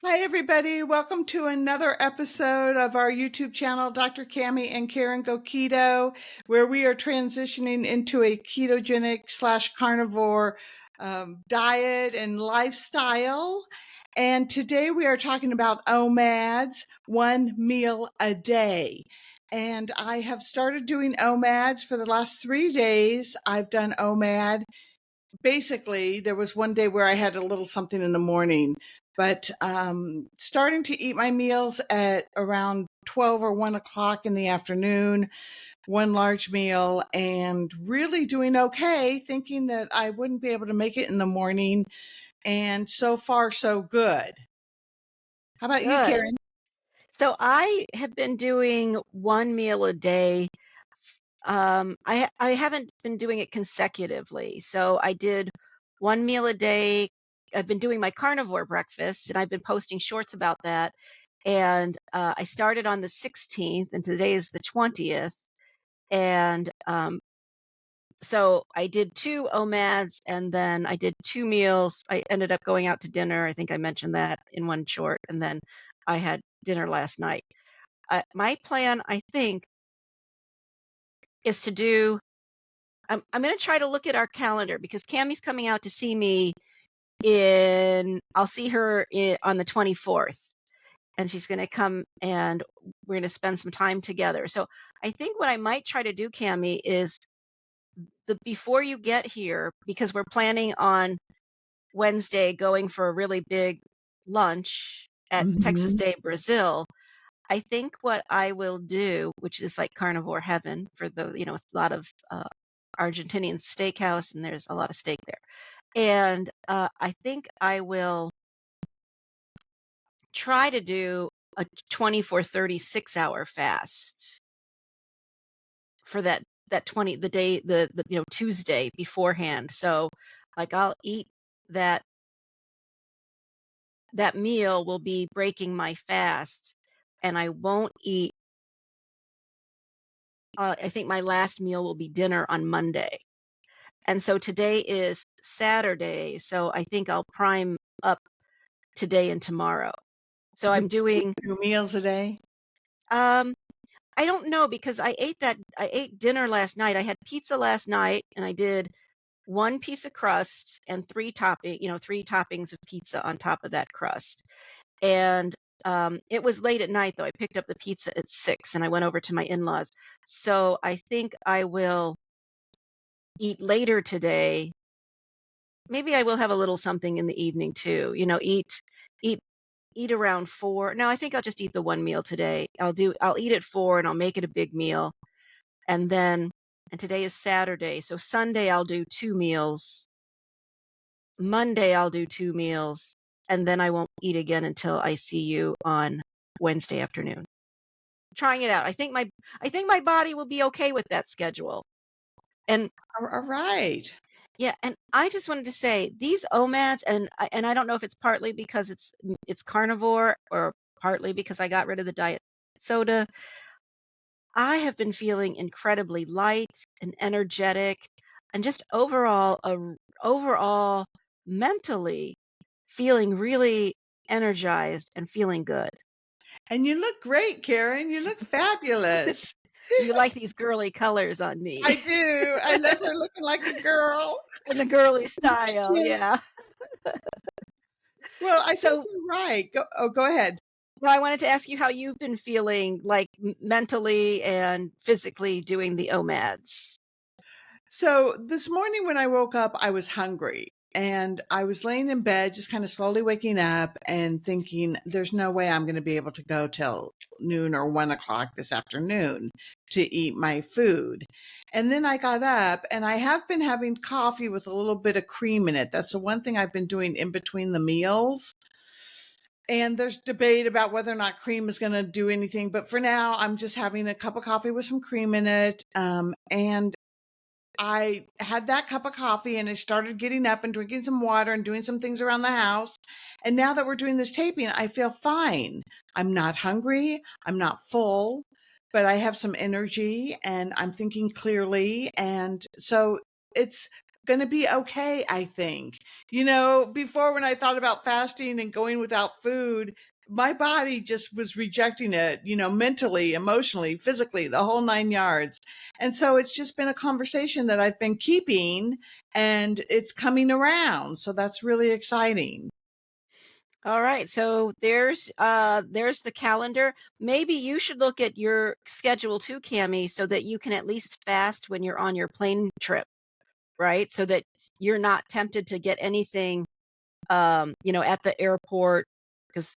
Hi, everybody. Welcome to another episode of our YouTube channel, Dr. Cammy and Karen Go Keto, where we are transitioning into a ketogenic / carnivore diet and lifestyle. And today we are talking about OMADs, 1 meal a day. And I have started doing OMADs for the last 3 days. I've done OMAD. Basically, there was one day where I had a little something in the morning, but starting to eat my meals at around 12 or 1 o'clock in the afternoon, one large meal, and really doing okay, thinking that I wouldn't be able to make it in the morning. And so far, so good. How about you, Good. Karen? So I have been doing 1 meal a day. I haven't been doing it consecutively. So I did 1 meal a day. I've been doing my carnivore breakfast, and I've been posting shorts about that. And I started on the 16th, and today is the 20th. And so I did two OMADs, and then I did 2 meals. I ended up going out to dinner. I think I mentioned that in one short, and then I had dinner last night. My plan, I think, is to do. I'm going to try to look at our calendar because Cammie's coming out to see me I'll see her on the 24th, and she's going to come and we're going to spend some time together. So I think what I might try to do, Cammie, is before you get here, because we're planning on Wednesday going for a really big lunch at Texas Mm-hmm. Day Brazil. I think what I will do, which is like carnivore heaven for it's a lot of Argentinian steakhouse, and there's a lot of steak there. And I think I will try to do a 24, 36 hour fast for that 20 the day the Tuesday beforehand. So like I'll eat that that meal will be breaking my fast, and I won't eat. I think my last meal will be dinner on Monday. And so today is Saturday, so I think I'll prime up today and tomorrow. So Would I'm you say doing 2 meals a day? um I don't know because I ate dinner last night. I had pizza last night, and I did one piece of crust and three toppings of pizza on top of that crust. And it was late at night though. I picked up the pizza at 6 and I went over to my in-laws. So I think I will eat later today. Maybe I will have a little something in the evening too. Eat eat around 4. No, I think I'll just eat the one meal today. I'll eat at 4 and I'll make it a big meal. And then and today is Saturday, so Sunday I'll do 2 meals. Monday I'll do 2 meals, and then I won't eat again until I see you on Wednesday afternoon. Trying it out. I think my body will be okay with that schedule. And All right. yeah, and I just wanted to say these OMADs, and I don't know if it's partly because it's carnivore or partly because I got rid of the diet soda. I have been feeling incredibly light and energetic, and just overall mentally feeling really energized and feeling good. And you look great, Karen. You look fabulous. You like these girly colors on I me do. I love her looking like a girl. in a girly style. Yeah. Yeah. Well, I think So, you're right. Go ahead. well, I wanted to ask you how you've been feeling, like mentally and physically doing the OMADs. So this morning when I woke up, I was hungry and I was laying in bed, just kind of slowly waking up and thinking, there's no way I'm going to be able to go till noon or 1 o'clock this afternoon to eat my food. And then I got up and I have been having coffee with a little bit of cream in it. That's the one thing I've been doing in between the meals. And there's debate about whether or not cream is going to do anything. But for now, I'm just having a cup of coffee with some cream in it. And I had that cup of coffee and I started getting up and drinking some water and doing some things around the house. And now that we're doing this taping, I feel fine. I'm not hungry. I'm not full, but I have some energy and I'm thinking clearly. And so it's going to be okay, I think. Before, when I thought about fasting and going without food, my body just was rejecting it, mentally, emotionally, physically, the whole 9 yards. And so it's just been a conversation that I've been keeping, and it's coming around. So that's really exciting. All right, so there's the calendar. Maybe you should look at your schedule too, Cami, so that you can at least fast when you're on your plane trip, right? So that you're not tempted to get anything, at the airport, because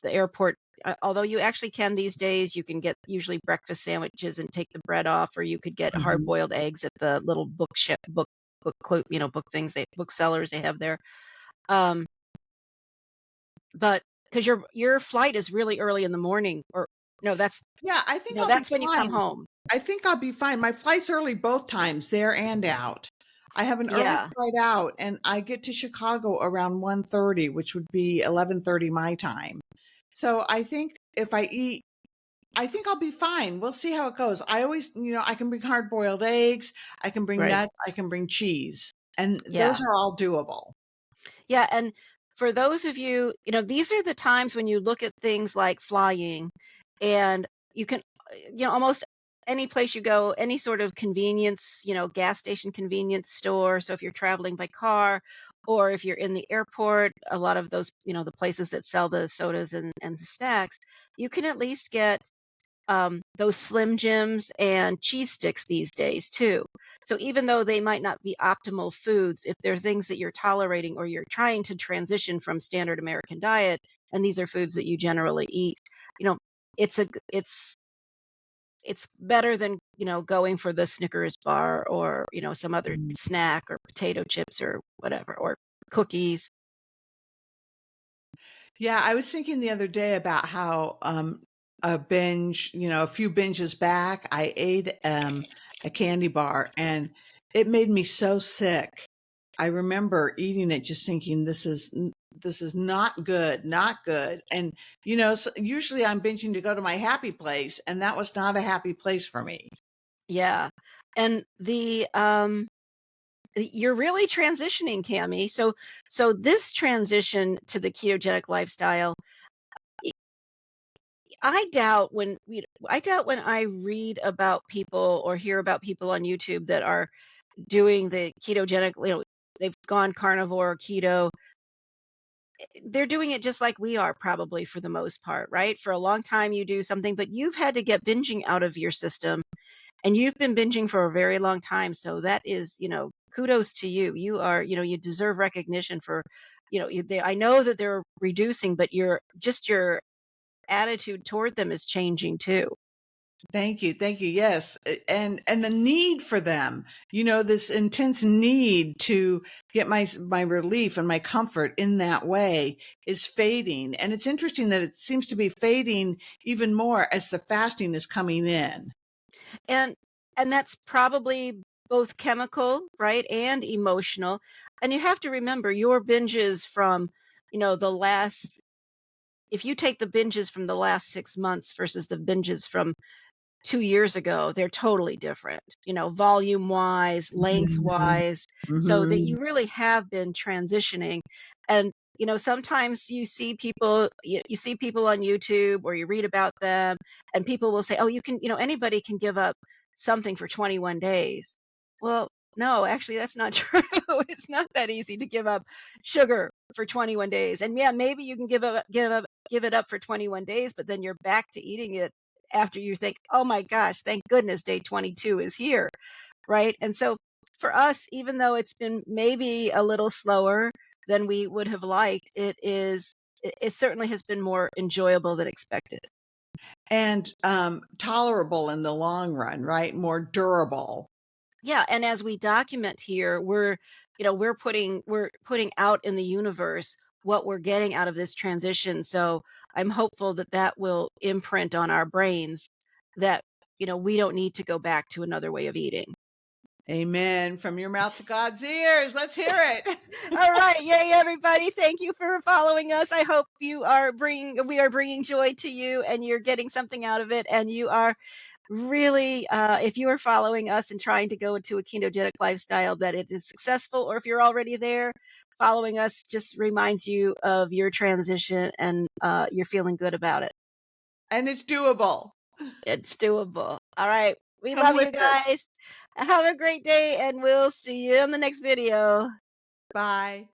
the airport, although you actually can these days, you can get usually breakfast sandwiches and take the bread off, or you could get Mhm. hard-boiled eggs at the little book things, booksellers they have there. Um, but because your flight is really early in the morning, or no, Yeah, I think I'll be that's when you come fine. home. I think I'll be fine. My flight's early both times, there and out. I have an early Yeah. flight out, and I get to Chicago around 1:30, which would be 11:30 my time. So I think if I eat, I think I'll be fine. We'll see how it goes. I always, I can bring hard-boiled eggs, I can bring Right. nuts, I can bring cheese, and those Yeah. are all doable. Yeah, and for those of you, these are the times when you look at things like flying, and you can, almost any place you go, any sort of convenience, gas station convenience store. So if you're traveling by car, or if you're in the airport, a lot of those, the places that sell the sodas and the snacks, you can at least get those Slim Jims and cheese sticks these days too. So even though they might not be optimal foods, if they're things that you're tolerating or you're trying to transition from standard American diet, and these are foods that you generally eat, you know, it's better than going for the Snickers bar, or some other Mm. snack, or potato chips, or whatever, or cookies. Yeah, I was thinking the other day about how a binge, a few binges back, I ate a candy bar, and it made me so sick. I remember eating it just thinking this is not good, not good. And so usually I'm binging to go to my happy place, and that was not a happy place for me. Yeah. And you're really transitioning, Cami. So this transition to the ketogenic lifestyle, I doubt when I read about people or hear about people on YouTube that are doing the ketogenic, they've gone carnivore or keto. They're doing it just like we are, probably, for the most part, right? For a long time you do something, but you've had to get binging out of your system, and you've been binging for a very long time. So that is, kudos to you. You are, you deserve recognition for, I know that they're reducing, but your attitude toward them is changing too. Thank you. Thank you. Yes. And the need for them, this intense need to get my relief and my comfort in that way is fading. And it's interesting that it seems to be fading even more as the fasting is coming in. And that's probably both chemical, right, and emotional. And you have to remember your binges from, the last if you take the binges from the last 6 months versus the binges from 2 years ago, they're totally different, volume-wise, Mhm. lengthwise, so that Mhm. you really have been transitioning. And, sometimes you see people on YouTube, or you read about them, and people will say, "Oh, you can," "anybody can give up something for 21 days." Well, no, actually, that's not true. It's not that easy to give up sugar for 21 days. And yeah, maybe you can give it up for 21 days, but then you're back to eating it after you think, "Oh my gosh, thank goodness day 22 is here," right? And so for us, even though it's been maybe a little slower than we would have liked, it certainly has been more enjoyable than expected. And tolerable in the long run, right? More durable. Yeah, and as we document here, we're putting out in the universe what we're getting out of this transition. So I'm hopeful that that will imprint on our brains that, we don't need to go back to another way of eating. Amen. From your mouth to God's ears. Let's hear it. All right, yay, everybody! Thank you for following us. I hope we are bringing joy to you, and you're getting something out of it, and you are really, if you are following us and trying to go into a ketogenic lifestyle, that it is successful, or if you're already there, following us just reminds you of your transition, and you're feeling good about it. And it's doable. It's doable. All right. We Come love with you her. guys. Have a great day, and we'll see you in the next video. Bye.